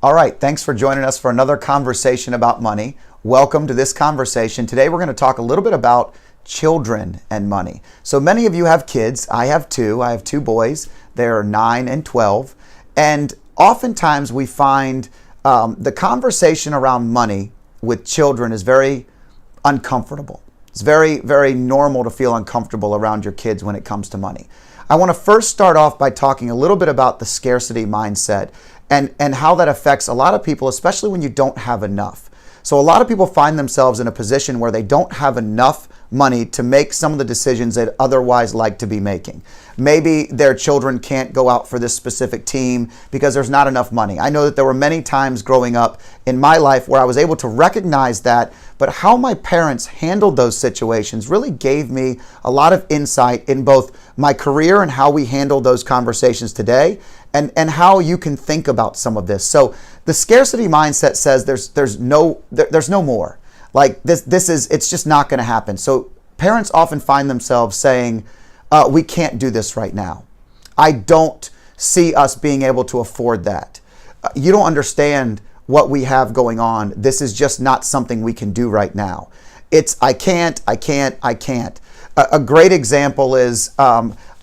All right, thanks for joining us for another conversation about money. Welcome to this conversation. Today we're going to talk a little bit about children and money. So many of you have kids. I have two. I have two boys. They're 9 and 12. And oftentimes we find the conversation around money with children is very uncomfortable. It's very, very normal to feel uncomfortable around your kids when it comes to money. I want to first start off by talking a little bit about the scarcity mindset and how that affects a lot of people, especially when you don't have enough. So a lot of people find themselves in a position where they don't have enough money to make some of the decisions they'd otherwise like to be making. Maybe their children can't go out for this specific team because there's not enough money. I know that there were many times growing up in my life where I was able to recognize that, but how my parents handled those situations really gave me a lot of insight in both my career and how we handle those conversations today, and how you can think about some of this. So the scarcity mindset says there's no more. Like it's just not going to happen. So parents often find themselves saying, we can't do this right now. I don't see us being able to afford that. You don't understand what we have going on. This is just not something we can do right now. It's I can't. A great example is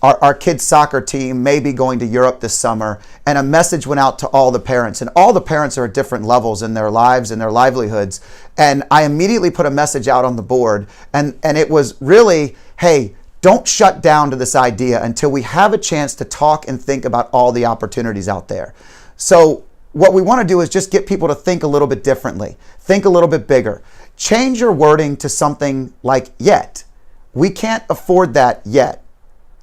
our kids' soccer team may be going to Europe this summer, and a message went out to all the parents. And all the parents are at different levels in their lives and their livelihoods. And I immediately put a message out on the board, and it was really, hey, don't shut down to this idea until we have a chance to talk and think about all the opportunities out there. So what we want to do is just get people to think a little bit differently, think a little bit bigger. Change your wording to something like yet. We can't afford that yet.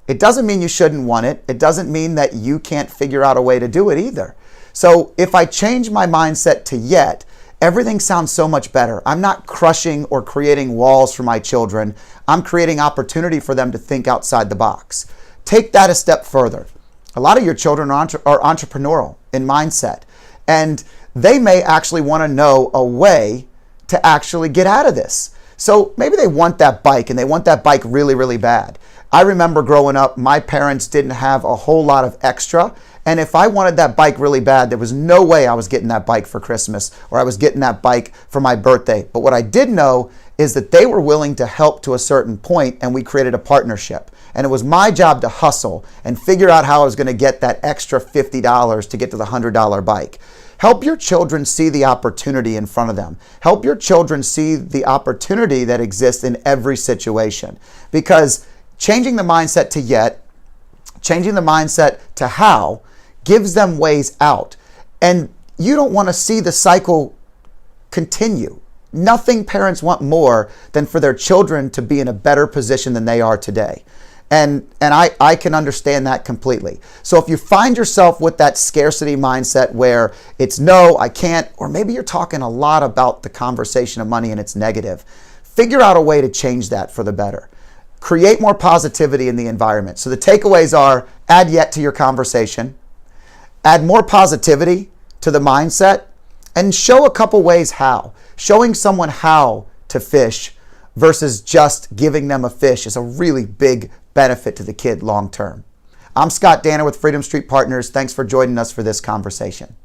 It doesn't mean you shouldn't want it. It doesn't mean that you can't figure out a way to do it either. So if I change my mindset to yet, everything sounds so much better. I'm not crushing or creating walls for my children. I'm creating opportunity for them to think outside the box. Take that a step further. A lot of your children are entrepreneurial in mindset, and they may actually want to know a way to actually get out of this. So maybe they want that bike, and they want that bike really, really bad. I remember growing up, my parents didn't have a whole lot of extra, and if I wanted that bike really bad, there was no way I was getting that bike for Christmas or I was getting that bike for my birthday. But what I did know is that they were willing to help to a certain point, and we created a partnership. And it was my job to hustle and figure out how I was going to get that extra $50 to get to the $100 bike. Help your children see the opportunity in front of them. Help your children see the opportunity that exists in every situation. Because changing the mindset to yet, changing the mindset to how, gives them ways out. And you don't want to see the cycle continue. Nothing parents want more than for their children to be in a better position than they are today. And I can understand that completely. So if you find yourself with that scarcity mindset where it's no, I can't, or maybe you're talking a lot about the conversation of money and it's negative, figure out a way to change that for the better. Create more positivity in the environment. So the takeaways are: add yet to your conversation, add more positivity to the mindset, and show a couple ways how. Showing someone how to fish versus just giving them a fish is a really big benefit to the kid long term. I'm Scott Danner with Freedom Street Partners. Thanks for joining us for this conversation.